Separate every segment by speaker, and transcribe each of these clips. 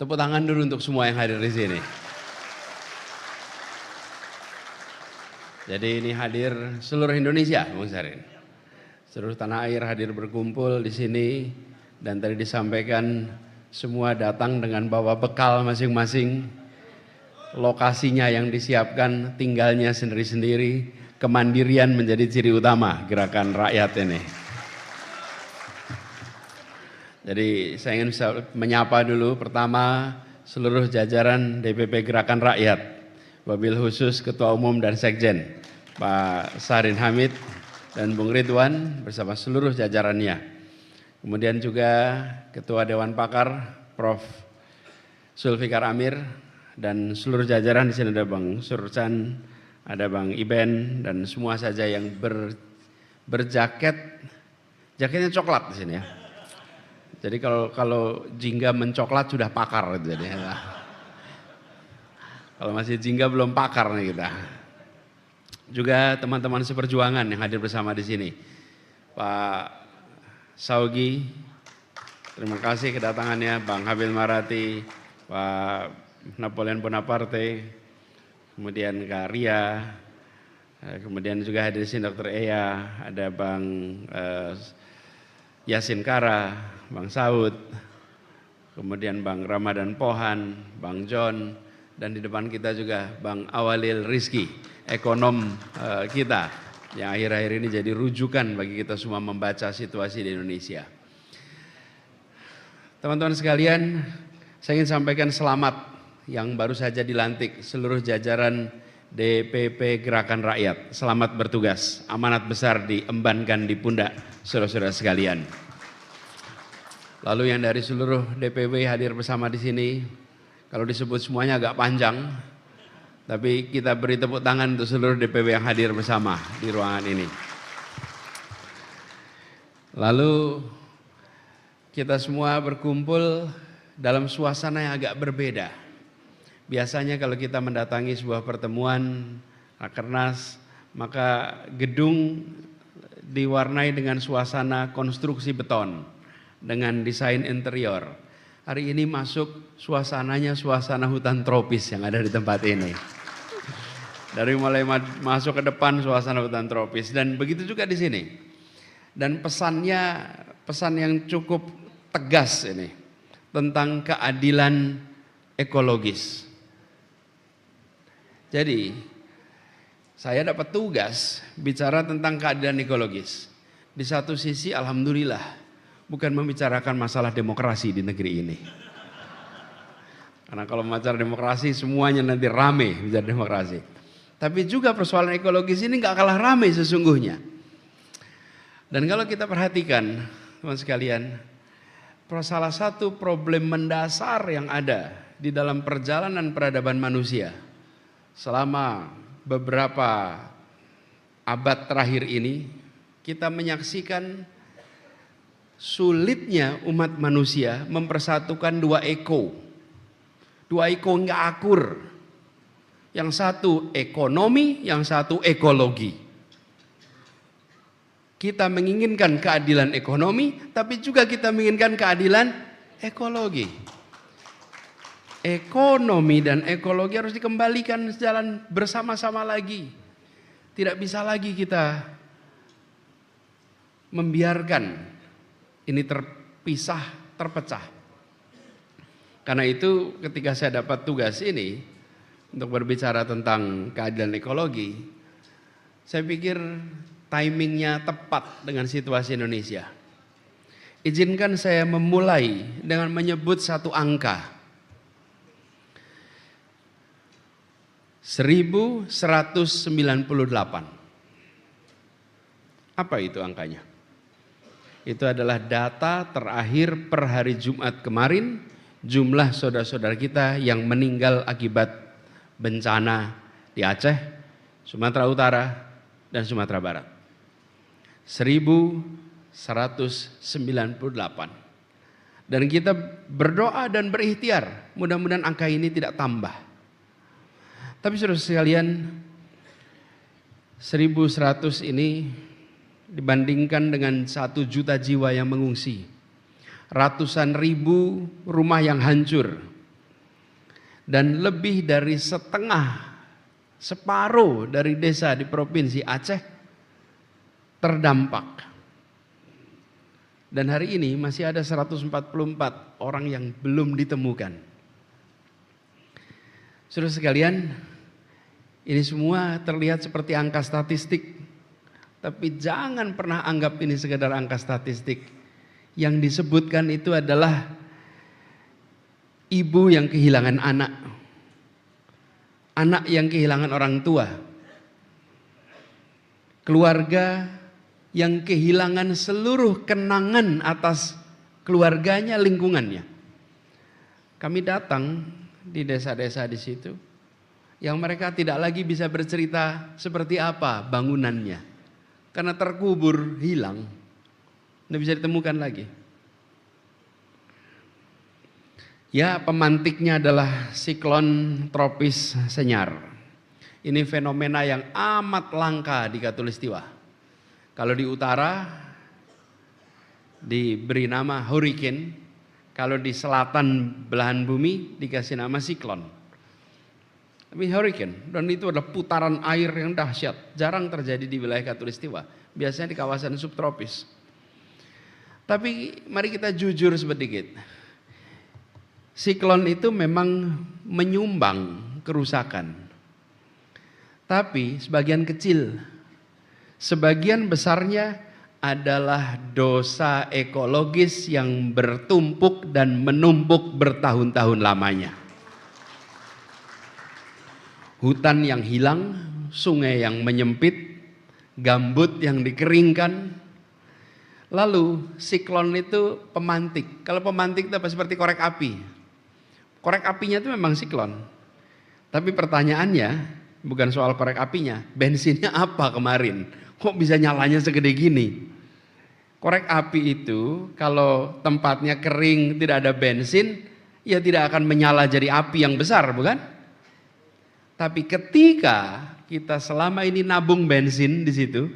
Speaker 1: Tepuk tangan dulu untuk semua yang hadir di sini. Jadi ini hadir seluruh Indonesia, Bung Sarin. Seluruh tanah air hadir berkumpul di sini dan tadi disampaikan semua datang dengan bawa bekal masing-masing. Lokasinya yang disiapkan, tinggalnya sendiri-sendiri, kemandirian menjadi ciri utama gerakan rakyat ini. Jadi saya ingin menyapa dulu pertama seluruh jajaran DPP Gerakan Rakyat, wabil khusus Ketua Umum dan Sekjen, Pak Sarin Hamid dan Bung Ridwan bersama seluruh jajarannya. Kemudian juga Ketua Dewan Pakar, Prof. Zulfikar Amir, dan seluruh jajaran di sini ada Bang Surcan, ada Bang Iben, dan semua saja yang berjaket, jaketnya coklat di sini ya. Jadi kalau jingga mencoklat sudah pakar gitu jadi. Kalau masih jingga belum pakar nih kita. Juga teman-teman seperjuangan yang hadir bersama di sini. Pak Saugi, terima kasih kedatangannya, Bang Habil Marati, Pak Napoleon Bonaparte, kemudian Kak Ria, kemudian juga hadir di sini Dr. Ea, ada Bang Yasin Kara, Bang Saud, kemudian Bang Ramadan Pohan, Bang John, dan di depan kita juga Bang Awalil Rizki, ekonom kita yang akhir-akhir ini jadi rujukan bagi kita semua membaca situasi di Indonesia. Teman-teman sekalian, saya ingin sampaikan selamat yang baru saja dilantik seluruh jajaran DPP Gerakan Rakyat. Selamat bertugas, amanat besar diembankan di pundak saudara-saudara sekalian. Lalu yang dari seluruh DPW hadir bersama di sini, kalau disebut semuanya agak panjang, tapi kita beri tepuk tangan untuk seluruh DPW yang hadir bersama di ruangan ini. Lalu kita semua berkumpul dalam suasana yang agak berbeda. Biasanya kalau kita mendatangi sebuah pertemuan Rakernas, maka gedung diwarnai dengan suasana konstruksi beton dengan desain interior. Hari ini masuk suasananya suasana hutan tropis yang ada di tempat ini. Dari mulai masuk ke depan suasana hutan tropis dan begitu juga di sini. Dan pesannya pesan yang cukup tegas ini tentang keadilan ekologis. Jadi saya dapat tugas bicara tentang keadilan ekologis. Di satu sisi alhamdulillah bukan membicarakan masalah demokrasi di negeri ini. Karena kalau bicara demokrasi semuanya nanti rame bicara demokrasi. Tapi juga persoalan ekologis ini nggak kalah rame sesungguhnya. Dan kalau kita perhatikan teman sekalian, salah satu problem mendasar yang ada di dalam perjalanan peradaban manusia selama beberapa abad terakhir ini, kita menyaksikan sulitnya umat manusia mempersatukan dua eko. Dua eko nggak akur. Yang satu ekonomi, yang satu ekologi. Kita menginginkan keadilan ekonomi, tapi juga kita menginginkan keadilan ekologi. Ekonomi dan ekologi harus dikembalikan sejalan bersama-sama lagi. Tidak bisa lagi kita membiarkan ini terpisah, terpecah. Karena itu ketika saya dapat tugas ini untuk berbicara tentang keadilan ekologi, saya pikir timingnya tepat dengan situasi Indonesia. Izinkan saya memulai dengan menyebut satu angka. 1198. Apa itu angkanya? Itu adalah data terakhir per hari Jumat kemarin, jumlah saudara-saudara kita yang meninggal akibat bencana di Aceh, Sumatera Utara, dan Sumatera Barat. 1198. Dan kita berdoa dan berikhtiar, mudah-mudahan angka ini tidak tambah. Tapi saudara sekalian, 1100 ini dibandingkan dengan 1 juta jiwa yang mengungsi, ratusan ribu rumah yang hancur, dan lebih dari separuh dari desa di Provinsi Aceh terdampak. Dan hari ini masih ada 144 orang yang belum ditemukan. Saudara sekalian, ini semua terlihat seperti angka statistik, tapi jangan pernah anggap ini sekedar angka statistik. Yang disebutkan itu adalah ibu yang kehilangan anak, anak yang kehilangan orang tua, keluarga yang kehilangan seluruh kenangan atas keluarganya, lingkungannya. Kami datang di desa-desa di situ, yang mereka tidak lagi bisa bercerita seperti apa bangunannya, karena terkubur, hilang, tidak bisa ditemukan lagi. Ya, pemantiknya adalah siklon tropis Senyar. Ini fenomena yang amat langka di Khatulistiwa. Kalau di utara diberi nama hurricane, kalau di selatan belahan bumi dikasih nama siklon. Tapi hurricane, dan itu adalah putaran air yang dahsyat, jarang terjadi di wilayah Khatulistiwa, biasanya di kawasan subtropis. Tapi mari kita jujur sedikit. Siklon itu memang menyumbang kerusakan. Tapi sebagian kecil, sebagian besarnya adalah dosa ekologis yang bertumpuk dan menumpuk bertahun-tahun lamanya. Hutan yang hilang, sungai yang menyempit, gambut yang dikeringkan. Lalu siklon itu pemantik. Kalau pemantik itu seperti korek api. Korek apinya itu memang siklon. Tapi pertanyaannya bukan soal korek apinya, bensinnya apa kemarin? Kok bisa nyalanya segede gini? Korek api itu kalau tempatnya kering, tidak ada bensin, ya tidak akan menyala jadi api yang besar, bukan? Tapi ketika kita selama ini nabung bensin di situ,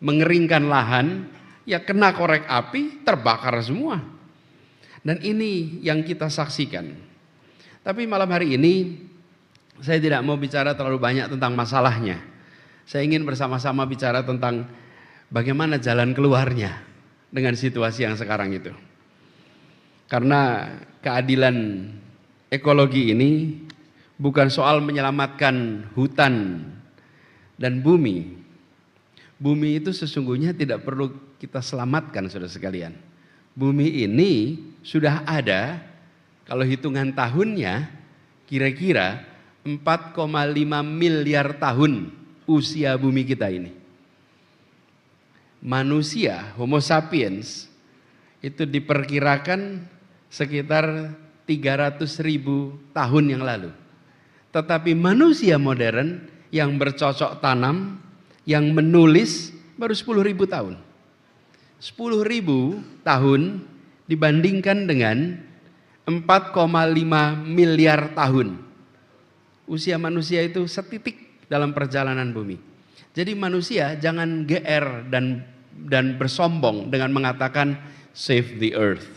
Speaker 1: mengeringkan lahan, ya kena korek api, terbakar semua. Dan ini yang kita saksikan. Tapi malam hari ini saya tidak mau bicara terlalu banyak tentang masalahnya. Saya ingin bersama-sama bicara tentang bagaimana jalan keluarnya dengan situasi yang sekarang itu. Karena keadilan ekologi ini bukan soal menyelamatkan hutan dan bumi. Bumi itu sesungguhnya tidak perlu kita selamatkan, saudara sekalian. Bumi ini sudah ada, kalau hitungan tahunnya kira-kira 4,5 miliar tahun usia bumi kita ini. Manusia, Homo sapiens, itu diperkirakan sekitar 300.000 tahun yang lalu. Tetapi manusia modern yang bercocok tanam, yang menulis baru 10.000 tahun. 10.000 tahun dibandingkan dengan 4,5 miliar tahun. Usia manusia itu setitik dalam perjalanan bumi. Jadi manusia jangan GR dan bersombong dengan mengatakan save the earth.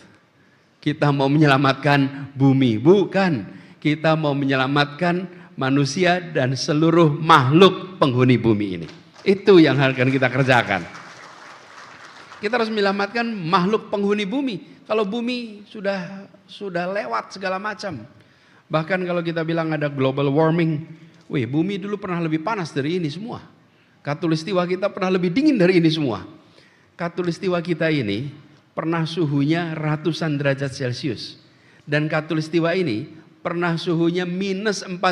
Speaker 1: Kita mau menyelamatkan bumi, bukan. Kita mau menyelamatkan manusia dan seluruh makhluk penghuni bumi ini. Itu yang akan kita kerjakan. Kita harus menyelamatkan makhluk penghuni bumi. Kalau bumi sudah lewat segala macam. Bahkan kalau kita bilang ada global warming, bumi dulu pernah lebih panas dari ini semua. Khatulistiwa kita pernah lebih dingin dari ini semua. Khatulistiwa kita ini pernah suhunya ratusan derajat Celcius. Dan khatulistiwa ini pernah suhunya minus 45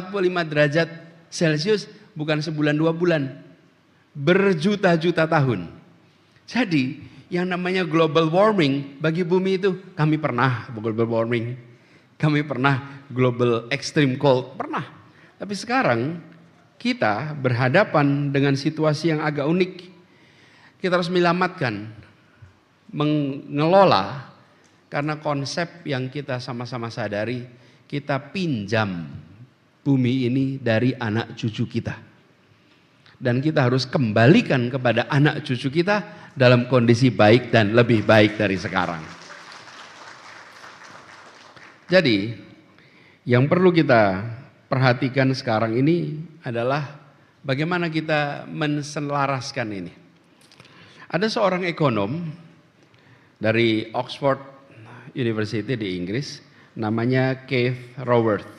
Speaker 1: derajat Celcius bukan sebulan 2 bulan. Berjuta-juta tahun. Jadi yang namanya global warming bagi bumi itu, kami pernah global warming. Kami pernah global extreme cold, pernah. Tapi sekarang kita berhadapan dengan situasi yang agak unik. Kita harus menyelamatkan, mengelola, karena konsep yang kita sama-sama sadari, kita pinjam bumi ini dari anak cucu kita. Dan kita harus kembalikan kepada anak cucu kita dalam kondisi baik dan lebih baik dari sekarang. Jadi Yang perlu kita perhatikan sekarang ini adalah bagaimana kita menselaraskan ini. Ada seorang ekonom dari Oxford University di Inggris, namanya Keith Raworth.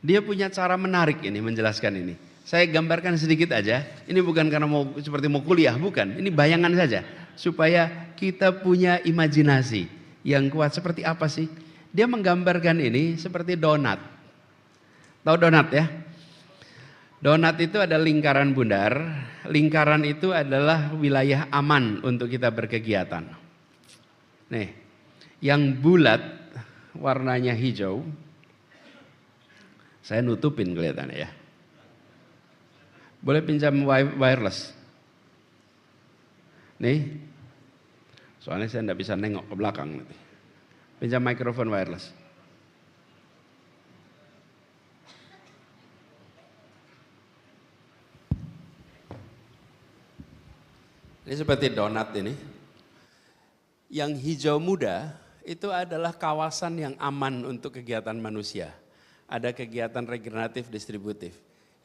Speaker 1: Dia punya cara menarik ini menjelaskan ini. Saya gambarkan sedikit aja. Ini bukan karena seperti mau kuliah, bukan. Ini bayangan saja supaya kita punya imajinasi yang kuat. Seperti apa sih? Dia menggambarkan ini seperti donat. Tahu donat ya? Donat itu ada lingkaran bundar. Lingkaran itu adalah wilayah aman untuk kita berkegiatan. Nih, yang bulat warnanya hijau. Saya nutupin kelihatannya ya. Boleh pinjam wireless? Nih, soalnya saya tidak bisa nengok ke belakang nanti. Pinjam mikrofon wireless. Ini seperti donat ini. Yang hijau muda itu adalah kawasan yang aman untuk kegiatan manusia. Ada kegiatan regeneratif distributif.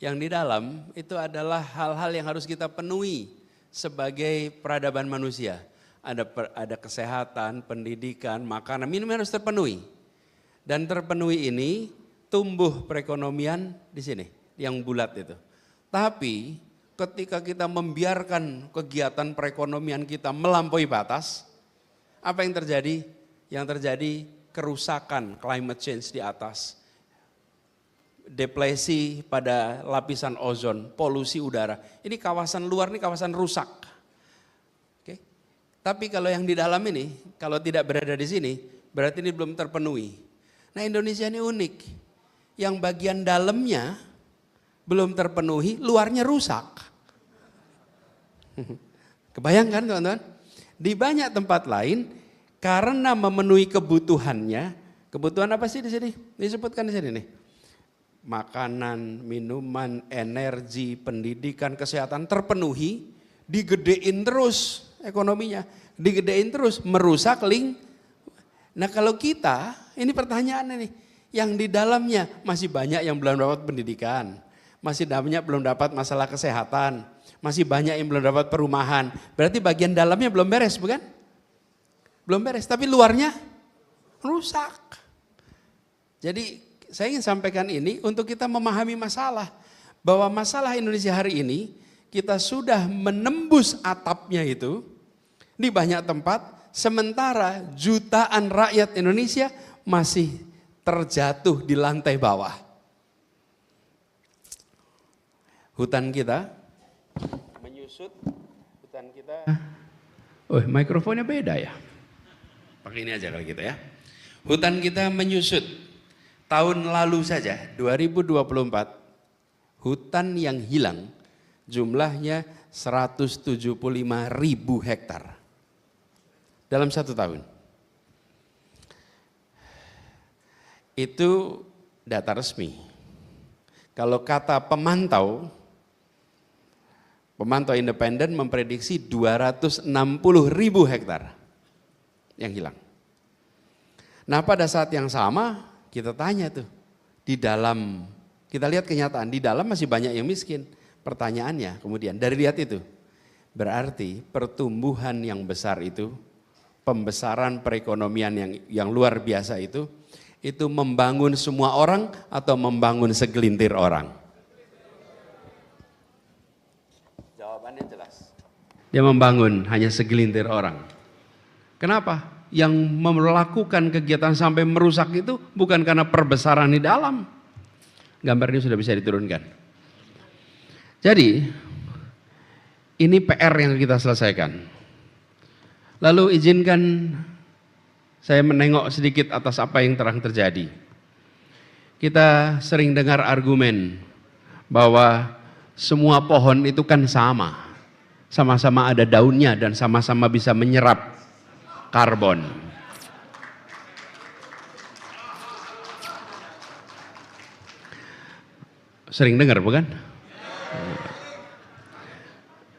Speaker 1: Yang di dalam itu adalah hal-hal yang harus kita penuhi sebagai peradaban manusia. Ada kesehatan, pendidikan, makanan, minuman harus terpenuhi. Dan terpenuhi ini tumbuh perekonomian di sini, yang bulat itu. Tapi ketika kita membiarkan kegiatan perekonomian kita melampaui batas, apa yang terjadi? Yang terjadi kerusakan climate change di atas. Depresi pada lapisan ozon, polusi udara. Ini kawasan luar, ini kawasan rusak. Oke. Tapi kalau yang di dalam ini, kalau tidak berada di sini, berarti ini belum terpenuhi. Nah, Indonesia ini unik. Yang bagian dalamnya belum terpenuhi, luarnya rusak. Kebayangkan teman-teman? Di banyak tempat lain, karena memenuhi kebutuhannya, kebutuhan apa sih di sini? Disebutkan di sini nih. Makanan, minuman, energi, pendidikan, kesehatan terpenuhi, digedein terus ekonominya, digedein terus, merusak Nah kalau kita, ini pertanyaannya nih, yang di dalamnya masih banyak yang belum dapat pendidikan, masih banyak belum dapat masalah kesehatan, masih banyak yang belum dapat perumahan, berarti bagian dalamnya belum beres bukan? Belum beres, tapi luarnya rusak. Jadi saya ingin sampaikan ini untuk kita memahami masalah. Bahwa masalah Indonesia hari ini, kita sudah menembus atapnya itu di banyak tempat, sementara jutaan rakyat Indonesia masih terjatuh di lantai bawah. Hutan kita menyusut, hutan kita... Oh, mikrofonnya beda ya? Pakai ini aja kalau gitu ya. Hutan kita menyusut. Tahun lalu saja, 2024, hutan yang hilang jumlahnya 175.000 hektar dalam 1 tahun. Itu data resmi. Kalau kata pemantau independen memprediksi 260.000 hektar yang hilang. Nah pada saat yang sama, kita tanya tuh, di dalam, kita lihat kenyataan, di dalam masih banyak yang miskin. Pertanyaannya kemudian, dari lihat itu, berarti pertumbuhan yang besar itu, pembesaran perekonomian yang luar biasa itu membangun semua orang atau membangun segelintir orang? Jawabannya jelas. Dia membangun hanya segelintir orang. Kenapa? Yang melakukan kegiatan sampai merusak itu bukan karena perbesaran di dalam. Gambar ini sudah bisa diturunkan. Jadi, ini PR yang kita selesaikan. Lalu izinkan saya menengok sedikit atas apa yang telah terjadi. Kita sering dengar argumen bahwa semua pohon itu kan sama-sama ada daunnya dan sama-sama bisa menyerap karbon. Sering dengar bukan?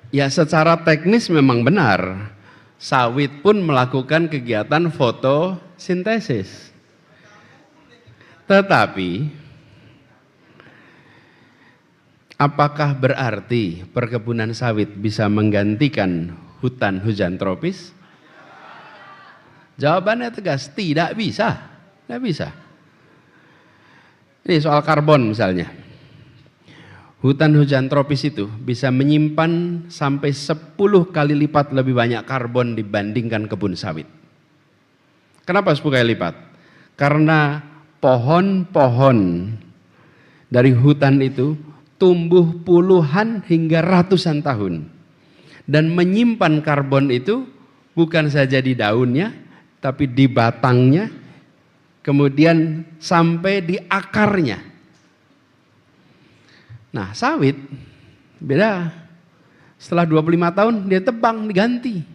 Speaker 1: Ya secara teknis memang benar. Sawit pun melakukan kegiatan fotosintesis. Tetapi apakah berarti perkebunan sawit bisa menggantikan hutan hujan tropis? Jawabannya tegas, tidak bisa. Tidak bisa. Ini soal karbon misalnya. Hutan hujan tropis itu bisa menyimpan sampai 10 kali lipat lebih banyak karbon dibandingkan kebun sawit. Kenapa 10 kali lipat? Karena pohon-pohon dari hutan itu tumbuh puluhan hingga ratusan tahun. Dan menyimpan karbon itu bukan saja di daunnya, tapi di batangnya, kemudian sampai di akarnya. Nah, sawit beda. Setelah 25 tahun dia tebang, diganti.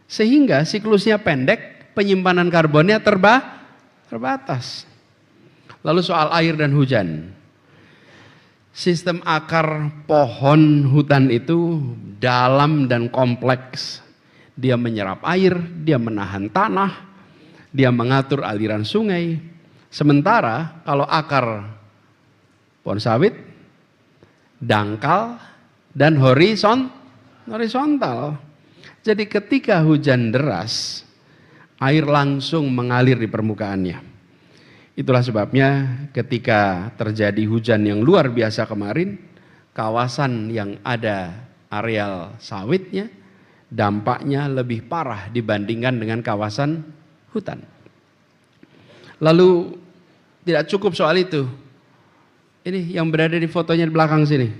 Speaker 1: Sehingga siklusnya pendek, penyimpanan karbonnya terbatas. Lalu soal air dan hujan. Sistem akar pohon hutan itu dalam dan kompleks. Dia menyerap air, dia menahan tanah, dia mengatur aliran sungai. Sementara kalau akar pohon sawit dangkal dan horizontal. Jadi ketika hujan deras, air langsung mengalir di permukaannya. Itulah sebabnya ketika terjadi hujan yang luar biasa kemarin, kawasan yang ada areal sawitnya, dampaknya lebih parah dibandingkan dengan kawasan hutan. Lalu tidak cukup soal itu. Ini yang berada di fotonya di belakang sini.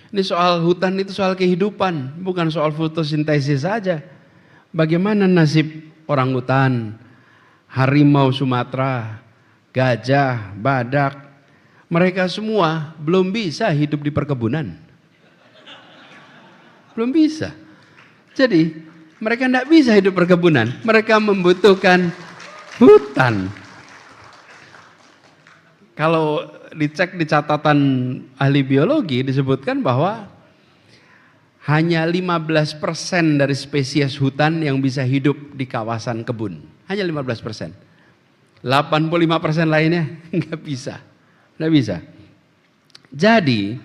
Speaker 1: Ini soal hutan, itu soal kehidupan, bukan soal fotosintesis saja. Bagaimana nasib orang hutan, harimau Sumatera, gajah, badak, mereka semua belum bisa hidup di perkebunan. Belum bisa. Jadi mereka tidak bisa hidup perkebunan, mereka membutuhkan hutan. Kalau dicek di catatan ahli biologi disebutkan bahwa hanya 15% dari spesies hutan yang bisa hidup di kawasan kebun. Hanya 15%. 85% lainnya nggak bisa. Nggak bisa. Jadi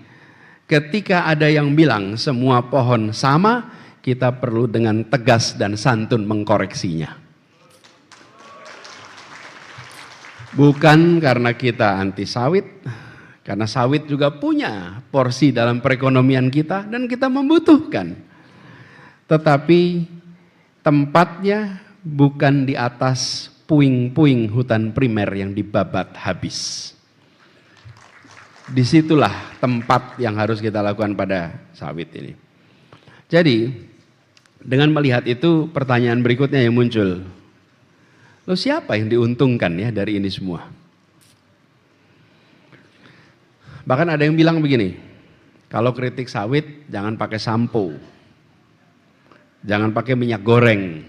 Speaker 1: ketika ada yang bilang semua pohon sama, kita perlu dengan tegas dan santun mengkoreksinya. Bukan karena kita anti sawit, karena sawit juga punya porsi dalam perekonomian kita dan kita membutuhkan. Tetapi tempatnya bukan di atas puing-puing hutan primer yang dibabat habis. Disitulah tempat yang harus kita lakukan pada sawit ini. Jadi dengan melihat itu pertanyaan berikutnya yang muncul. Loh, siapa yang diuntungkan ya dari ini semua? Bahkan ada yang bilang begini, kalau kritik sawit jangan pakai sampo, jangan pakai minyak goreng.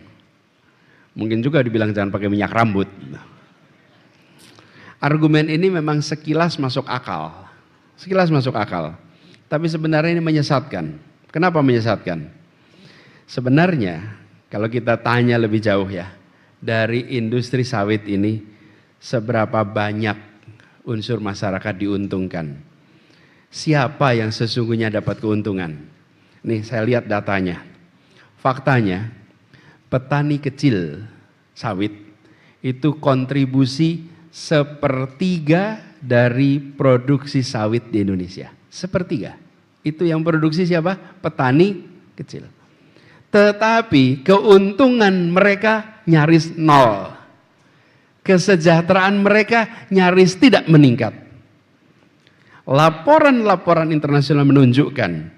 Speaker 1: Mungkin juga dibilang jangan pakai minyak rambut. Argumen ini memang sekilas masuk akal. Sekilas masuk akal. Tapi sebenarnya ini menyesatkan. Kenapa menyesatkan? Sebenarnya kalau kita tanya lebih jauh ya, dari industri sawit ini seberapa banyak unsur masyarakat diuntungkan? Siapa yang sesungguhnya dapat keuntungan? Nih saya lihat datanya. Faktanya petani kecil sawit itu kontribusi 1/3 dari produksi sawit di Indonesia. 1/3. Itu yang produksi siapa? Petani kecil. Tetapi keuntungan mereka nyaris nol. Kesejahteraan mereka nyaris tidak meningkat. Laporan-laporan internasional menunjukkan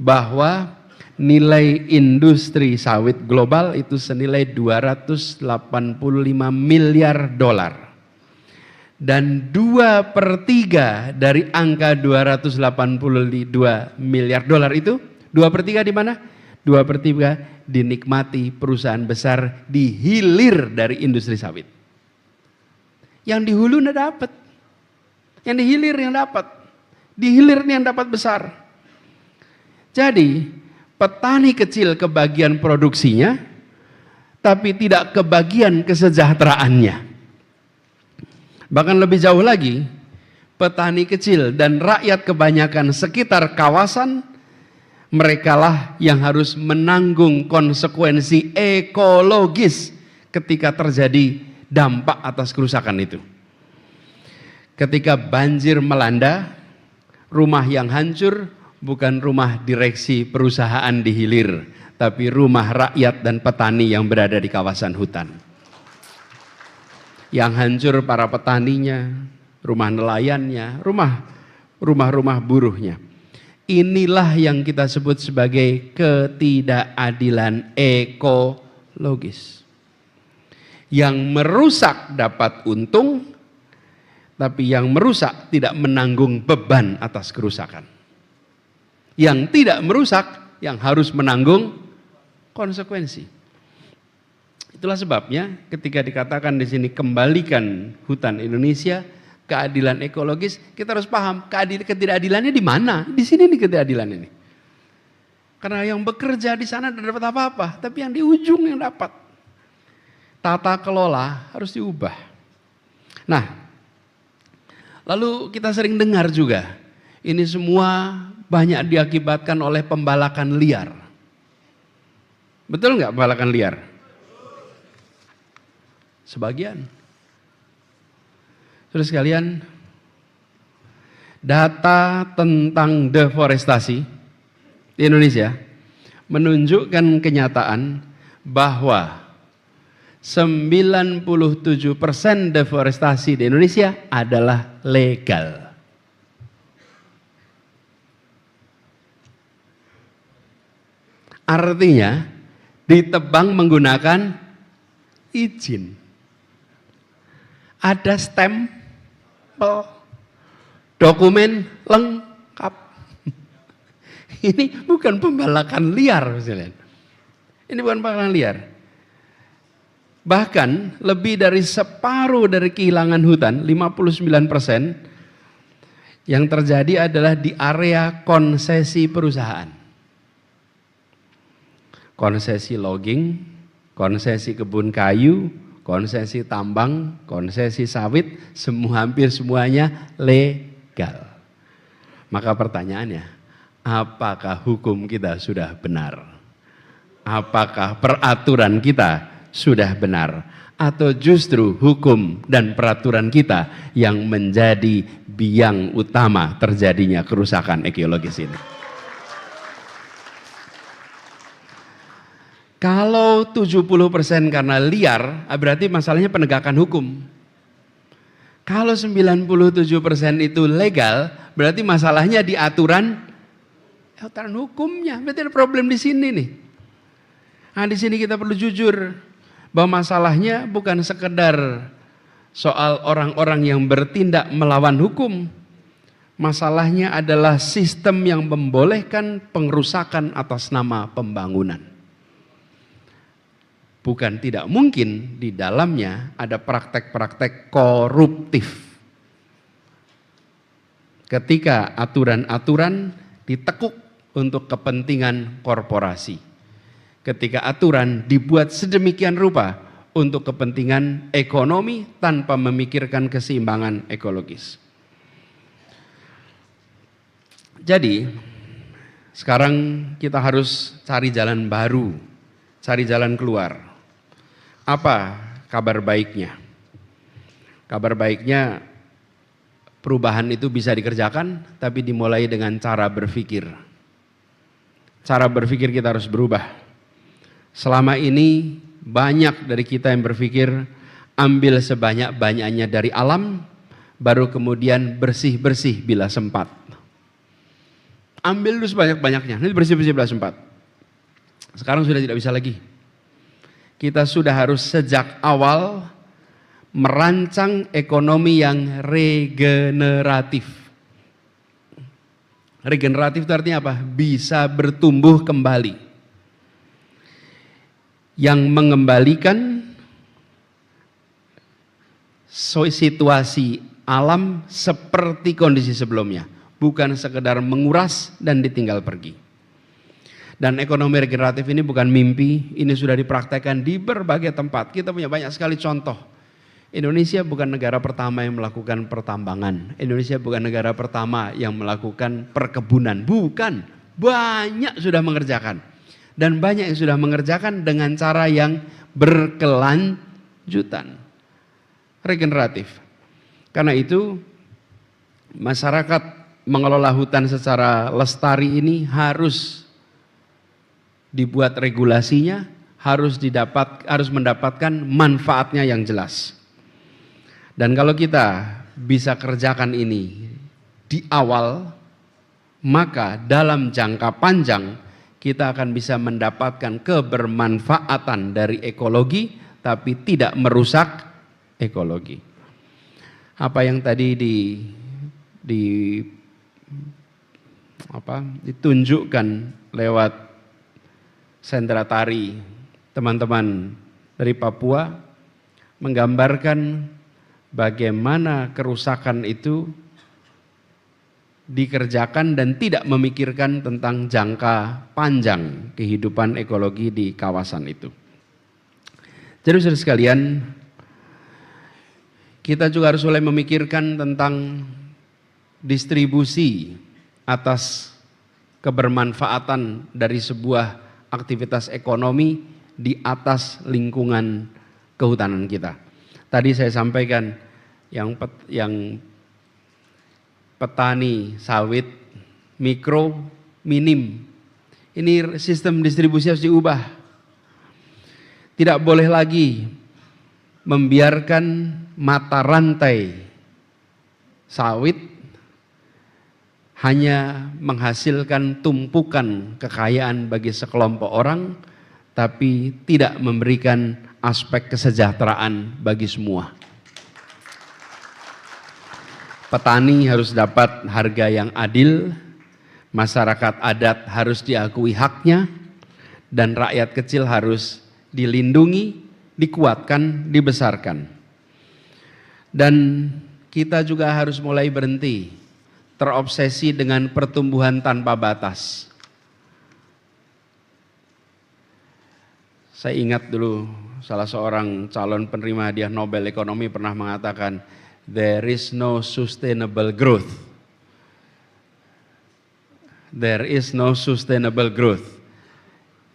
Speaker 1: bahwa nilai industri sawit global itu senilai 285 miliar dolar. Dan 2/3 dari angka 282 miliar dolar itu, 2/3 di mana? 2/3 dinikmati perusahaan besar di hilir dari industri sawit. Yang di hulu tidak dapat. Yang di hilir yang dapat. Di hilir yang dapat besar. Jadi petani kecil kebagian produksinya, tapi tidak kebagian kesejahteraannya. Bahkan lebih jauh lagi, petani kecil dan rakyat kebanyakan sekitar kawasan, merekalah yang harus menanggung konsekuensi ekologis ketika terjadi dampak atas kerusakan itu. Ketika banjir melanda, rumah yang hancur bukan rumah direksi perusahaan di hilir, tapi rumah rakyat dan petani yang berada di kawasan hutan. Yang hancur para petaninya, rumah nelayannya, rumah buruhnya. Inilah yang kita sebut sebagai ketidakadilan ekologis. Yang merusak dapat untung, tapi yang merusak tidak menanggung beban atas kerusakan. Yang tidak merusak, yang harus menanggung konsekuensi. Itulah sebabnya ketika dikatakan di sini kembalikan hutan Indonesia, keadilan ekologis, kita harus paham ketidakadilannya di mana. Di sini nih ketidakadilan ini. Karena yang bekerja di sana tidak dapat apa-apa, tapi yang di ujung yang dapat. Tata kelola harus diubah. Nah, lalu kita sering dengar juga, ini semua banyak diakibatkan oleh pembalakan liar. Betul nggak pembalakan liar? Sebagian. Saudara sekalian, data tentang deforestasi di Indonesia menunjukkan kenyataan bahwa 97% deforestasi di Indonesia adalah legal. Artinya ditebang menggunakan izin. Ada stempel, dokumen lengkap. Ini bukan pembalakan liar, misalnya. Ini bukan pembalakan liar. Bahkan lebih dari separuh dari kehilangan hutan, 59%, yang terjadi adalah di area konsesi perusahaan. Konsesi logging, konsesi kebun kayu, konsesi tambang, konsesi sawit, hampir semuanya legal. Maka pertanyaannya, apakah hukum kita sudah benar? Apakah peraturan kita sudah benar? Atau justru hukum dan peraturan kita yang menjadi biang utama terjadinya kerusakan ekologis ini? Kalau 70% karena liar, berarti masalahnya penegakan hukum. Kalau 97% itu legal, berarti masalahnya di aturan hukumnya. Berarti ada problem di sini nih. Nah, di sini kita perlu jujur bahwa masalahnya bukan sekedar soal orang-orang yang bertindak melawan hukum. Masalahnya adalah sistem yang membolehkan pengerusakan atas nama pembangunan. Bukan tidak mungkin di dalamnya ada praktek-praktek koruptif. Ketika aturan-aturan ditekuk untuk kepentingan korporasi. Ketika aturan dibuat sedemikian rupa untuk kepentingan ekonomi tanpa memikirkan keseimbangan ekologis. Jadi, sekarang kita harus cari jalan baru, cari jalan keluar. Apa kabar baiknya? Kabar baiknya perubahan itu bisa dikerjakan, tapi dimulai dengan cara berpikir. Cara berpikir kita harus berubah. Selama ini banyak dari kita yang berpikir ambil sebanyak-banyaknya dari alam, baru kemudian bersih-bersih bila sempat. Ambil dulu sebanyak-banyaknya, nanti bersih-bersih bila sempat. Sekarang sudah tidak bisa lagi. Kita sudah harus sejak awal merancang ekonomi yang regeneratif. Regeneratif itu artinya apa? Bisa bertumbuh kembali. Yang mengembalikan situasi alam seperti kondisi sebelumnya. Bukan sekedar menguras dan ditinggal pergi. Dan ekonomi regeneratif ini bukan mimpi, ini sudah dipraktekkan di berbagai tempat. Kita punya banyak sekali contoh. Indonesia bukan negara pertama yang melakukan pertambangan. Indonesia bukan negara pertama yang melakukan perkebunan. Bukan. Banyak sudah mengerjakan. Dan banyak yang sudah mengerjakan dengan cara yang berkelanjutan. Regeneratif. Karena itu masyarakat mengelola hutan secara lestari ini harus dibuat regulasinya, harus mendapatkan manfaatnya yang jelas. Dan kalau kita bisa kerjakan ini di awal, maka dalam jangka panjang kita akan bisa mendapatkan kebermanfaatan dari ekologi, tapi tidak merusak ekologi. Apa yang tadi ditunjukkan lewat sendera tari teman-teman dari Papua menggambarkan bagaimana kerusakan itu dikerjakan dan tidak memikirkan tentang jangka panjang kehidupan ekologi di kawasan itu. Jadi saudara sekalian, kita juga harus mulai memikirkan tentang distribusi atas kebermanfaatan dari sebuah aktivitas ekonomi di atas lingkungan kehutanan kita. Tadi saya sampaikan yang petani sawit mikro minim. Ini sistem distribusi harus diubah. Tidak boleh lagi membiarkan mata rantai sawit hanya menghasilkan tumpukan kekayaan bagi sekelompok orang, tapi tidak memberikan aspek kesejahteraan bagi semua. Petani harus dapat harga yang adil, masyarakat adat harus diakui haknya, dan rakyat kecil harus dilindungi, dikuatkan, dibesarkan. Dan kita juga harus mulai berhenti terobsesi dengan pertumbuhan tanpa batas. Saya ingat dulu salah seorang calon penerima hadiah Nobel Ekonomi pernah mengatakan, there is no sustainable growth. There is no sustainable growth.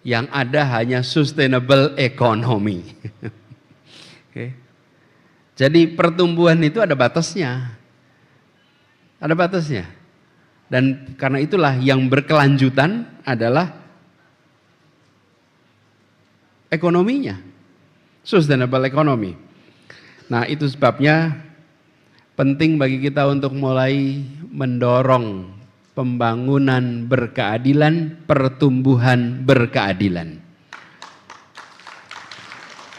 Speaker 1: Yang ada hanya sustainable economy. Okay. Jadi pertumbuhan itu ada batasnya. Ada batasnya. Dan karena itulah yang berkelanjutan adalah ekonominya. Sustainable economy. Nah, itu sebabnya penting bagi kita untuk mulai mendorong pembangunan berkeadilan, pertumbuhan berkeadilan.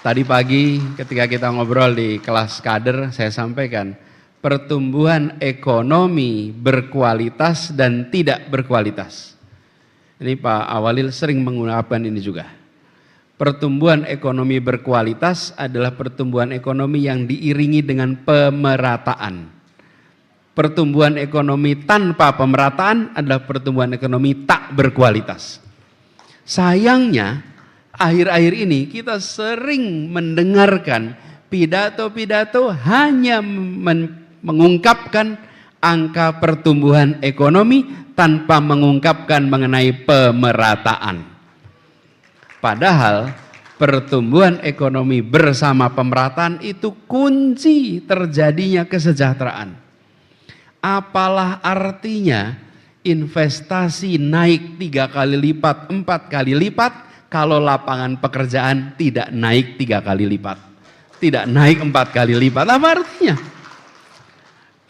Speaker 1: Tadi pagi ketika kita ngobrol di kelas kader, saya sampaikan pertumbuhan ekonomi berkualitas dan tidak berkualitas. Ini Pak Awalil sering menggunakan ini juga. Pertumbuhan ekonomi berkualitas adalah pertumbuhan ekonomi yang diiringi dengan pemerataan. Pertumbuhan ekonomi tanpa pemerataan adalah pertumbuhan ekonomi tak berkualitas. Sayangnya, akhir-akhir ini kita sering mendengarkan pidato-pidato hanya mengungkapkan angka pertumbuhan ekonomi tanpa mengungkapkan mengenai pemerataan. Padahal pertumbuhan ekonomi bersama pemerataan itu kunci terjadinya kesejahteraan. Apalah artinya investasi naik 3 kali lipat, 4 kali lipat kalau lapangan pekerjaan tidak naik 3 kali lipat, tidak naik 4 kali lipat. Apa artinya?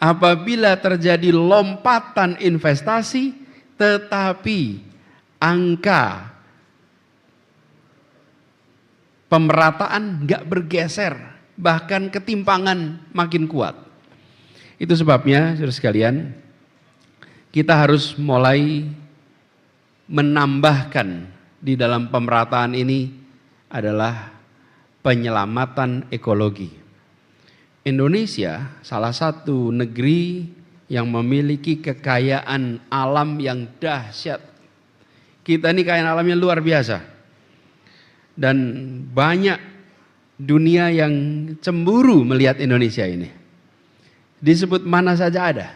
Speaker 1: Apabila terjadi lompatan investasi tetapi angka pemerataan nggak bergeser, bahkan ketimpangan makin kuat. Itu sebabnya, saudara sekalian, kita harus mulai menambahkan di dalam pemerataan ini adalah penyelamatan ekologi. Indonesia salah satu negeri yang memiliki kekayaan alam yang dahsyat. Kita ini kekayaan alamnya luar biasa. Dan banyak dunia yang cemburu melihat Indonesia ini. Disebut mana saja ada.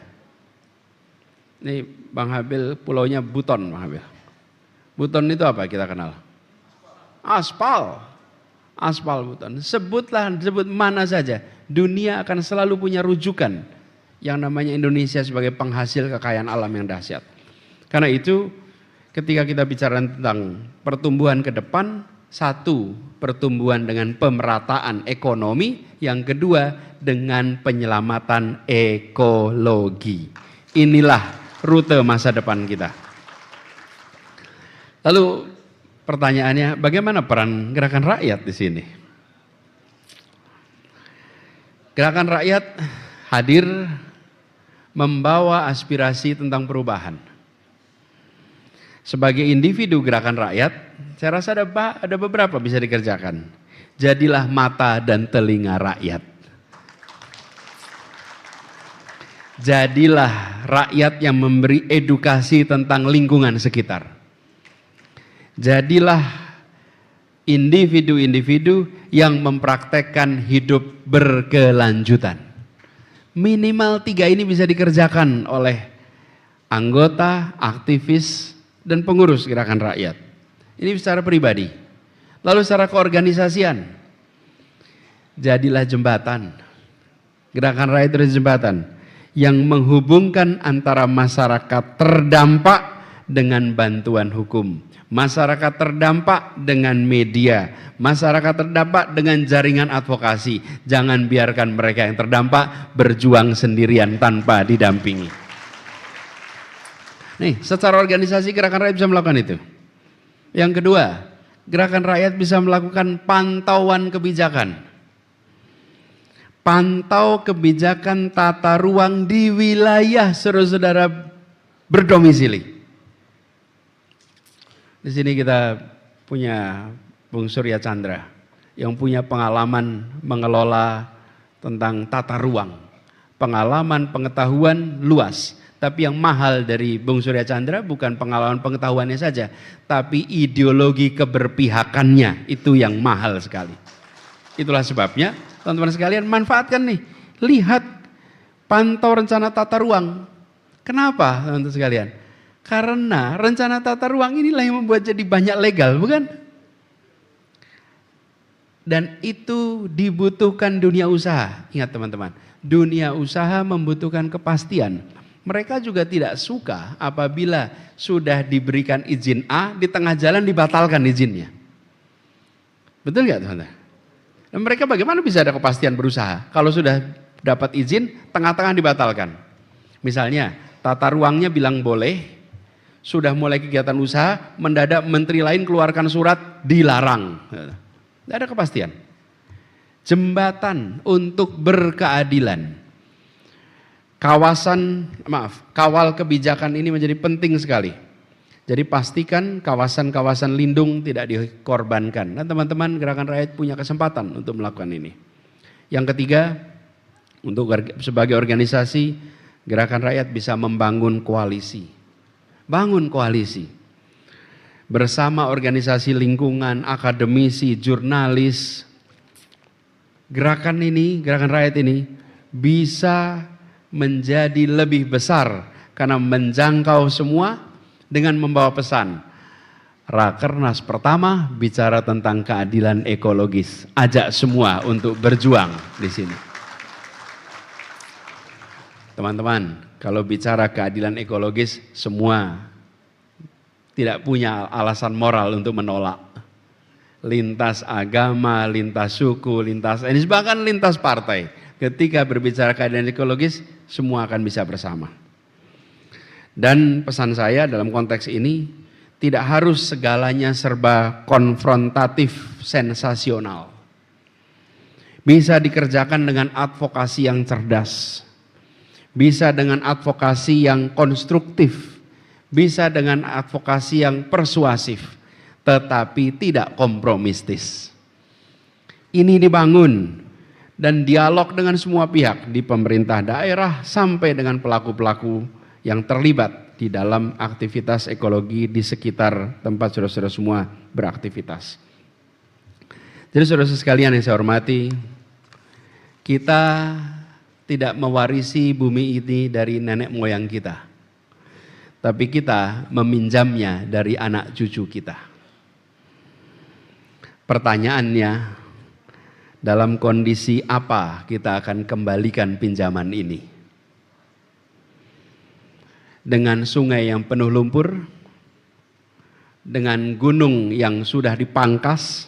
Speaker 1: Ini Bang Habil pulaunya Buton, Bang Habil. Buton itu apa kita kenal? Aspal. Aspal Buton. Sebut mana saja. Dunia akan selalu punya rujukan yang namanya Indonesia sebagai penghasil kekayaan alam yang dahsyat. Karena itu ketika kita bicara tentang pertumbuhan ke depan, satu, pertumbuhan dengan pemerataan ekonomi, yang kedua dengan penyelamatan ekologi. Inilah rute masa depan kita. Lalu pertanyaannya, bagaimana peran gerakan rakyat di sini? Gerakan rakyat hadir membawa aspirasi tentang perubahan. Sebagai individu gerakan rakyat, saya rasa ada beberapa bisa dikerjakan. Jadilah mata dan telinga rakyat. Jadilah rakyat yang memberi edukasi tentang lingkungan sekitar. Jadilah individu-individu yang mempraktekkan hidup berkelanjutan. Minimal 3 ini bisa dikerjakan oleh anggota, aktivis, dan pengurus gerakan rakyat. Ini secara pribadi. Lalu secara keorganisasian, jadilah jembatan. Gerakan rakyat itu jembatan yang menghubungkan antara masyarakat terdampak dengan bantuan hukum, masyarakat terdampak dengan media, masyarakat terdampak dengan jaringan advokasi. Jangan biarkan mereka yang terdampak berjuang sendirian tanpa didampingi. Nih, secara organisasi gerakan rakyat bisa melakukan itu. Yang kedua, gerakan rakyat bisa melakukan pantauan kebijakan. Pantau kebijakan tata ruang di wilayah saudara-saudara berdomisili. Di sini kita punya Bung Surya Chandra yang punya pengalaman mengelola tentang tata ruang. Pengalaman pengetahuan luas. Tapi yang mahal dari Bung Surya Chandra bukan pengalaman pengetahuannya saja, tapi ideologi keberpihakannya, itu yang mahal sekali. Itulah sebabnya teman-teman sekalian manfaatkan nih, lihat, pantau rencana tata ruang. Kenapa teman-teman sekalian? Karena rencana tata ruang inilah yang membuat jadi banyak legal, bukan? Dan itu dibutuhkan dunia usaha. Ingat teman-teman, dunia usaha membutuhkan kepastian. Mereka juga tidak suka apabila sudah diberikan izin A, di tengah jalan dibatalkan izinnya. Betul nggak teman-teman? Dan mereka bagaimana bisa ada kepastian berusaha kalau sudah dapat izin, tengah-tengah dibatalkan? Misalnya, tata ruangnya bilang boleh, sudah mulai kegiatan usaha, mendadak menteri lain keluarkan surat, dilarang. Tidak ada kepastian. Jembatan untuk berkeadilan. Kawal kebijakan ini menjadi penting sekali. Jadi pastikan kawasan-kawasan lindung tidak dikorbankan. Dan teman-teman gerakan rakyat punya kesempatan untuk melakukan ini. Yang ketiga, sebagai organisasi, gerakan rakyat bisa membangun koalisi. Bangun koalisi. Bersama organisasi lingkungan, akademisi, jurnalis. Gerakan rakyat ini bisa menjadi lebih besar karena menjangkau semua dengan membawa pesan. Rakernas pertama bicara tentang keadilan ekologis. Ajak semua untuk berjuang di sini. Teman-teman, kalau bicara keadilan ekologis, semua tidak punya alasan moral untuk menolak. Lintas agama, lintas suku, lintas etnis, bahkan lintas partai. Ketika berbicara keadilan ekologis, semua akan bisa bersama. Dan pesan saya dalam konteks ini, tidak harus segalanya serba konfrontatif, sensasional. Bisa dikerjakan dengan advokasi yang cerdas. Bisa dengan advokasi yang konstruktif. Bisa dengan advokasi yang persuasif. Tetapi tidak kompromistis. Ini dibangun. Dan dialog dengan semua pihak di pemerintah daerah sampai dengan pelaku-pelaku yang terlibat di dalam aktivitas ekologi di sekitar tempat saudara-saudara semua beraktivitas. Jadi saudara sekalian yang saya hormati, kita tidak mewarisi bumi ini dari nenek moyang kita, tapi kita meminjamnya dari anak cucu kita. Pertanyaannya, dalam kondisi apa kita akan kembalikan pinjaman ini? Dengan sungai yang penuh lumpur, dengan gunung yang sudah dipangkas,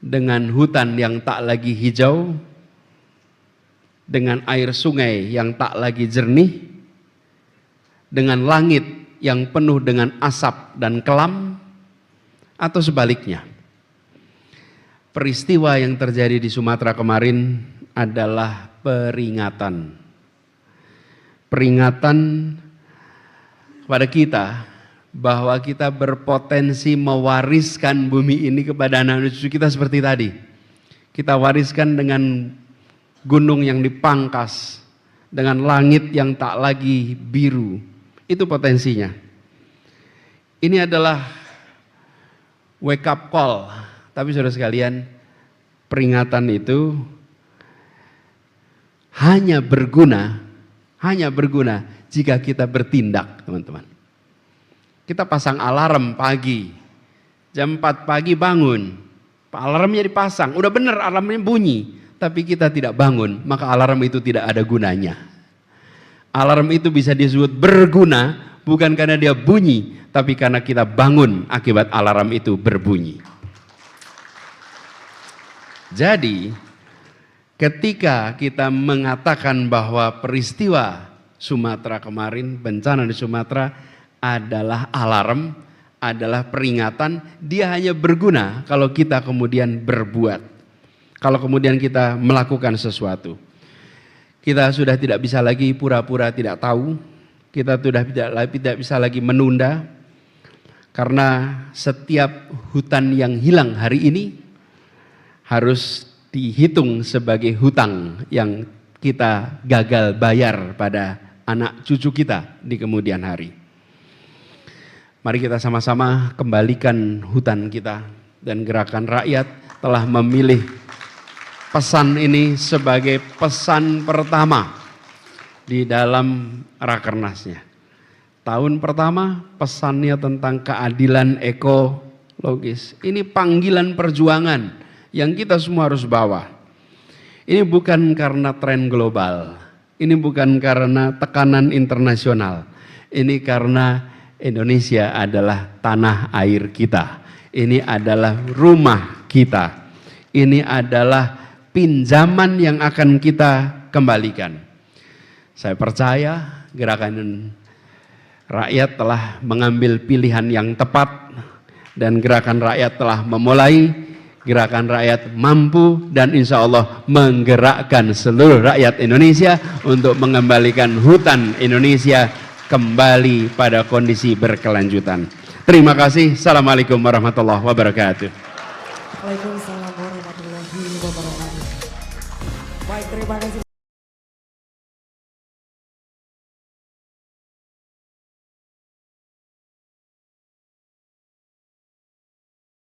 Speaker 1: dengan hutan yang tak lagi hijau, dengan air sungai yang tak lagi jernih, dengan langit yang penuh dengan asap dan kelam, atau sebaliknya. Peristiwa yang terjadi di Sumatera kemarin adalah peringatan. Peringatan kepada kita bahwa kita berpotensi mewariskan bumi ini kepada anak cucu kita seperti tadi. Kita wariskan dengan gunung yang dipangkas, dengan langit yang tak lagi biru. Itu potensinya. Ini adalah wake up call. Tapi saudara sekalian, peringatan itu hanya berguna jika kita bertindak, teman-teman. Kita pasang alarm pagi, jam 4 pagi bangun, alarmnya dipasang, udah bener alarmnya bunyi, tapi kita tidak bangun, maka alarm itu tidak ada gunanya. Alarm itu bisa disebut berguna, bukan karena dia bunyi, tapi karena kita bangun akibat alarm itu berbunyi. Jadi, ketika kita mengatakan bahwa peristiwa Sumatera kemarin, bencana di Sumatera, adalah alarm, adalah peringatan, dia hanya berguna kalau kita kemudian berbuat. Kalau kemudian kita melakukan sesuatu. Kita sudah tidak bisa lagi pura-pura tidak tahu, kita sudah tidak bisa lagi menunda, karena setiap hutan yang hilang hari ini harus dihitung sebagai hutang yang kita gagal bayar pada anak cucu kita di kemudian hari. Mari kita sama-sama kembalikan hutan kita, dan Gerakan Rakyat telah memilih pesan ini sebagai pesan pertama di dalam Rakernasnya. Tahun pertama pesannya tentang keadilan ekologis. Ini panggilan perjuangan yang kita semua harus bawa. Ini bukan karena tren global, ini bukan karena tekanan internasional, ini karena Indonesia adalah tanah air kita. Ini adalah rumah kita. Ini adalah pinjaman yang akan kita kembalikan. Saya percaya Gerakan Rakyat telah mengambil pilihan yang tepat, dan Gerakan Rakyat telah memulai. Gerakan Rakyat mampu dan insya Allah menggerakkan seluruh rakyat Indonesia untuk mengembalikan hutan Indonesia kembali pada kondisi berkelanjutan. Terima kasih. Assalamualaikum warahmatullahi wabarakatuh.
Speaker 2: Waalaikumsalam warahmatullahi wabarakatuh. Baik, terima kasih.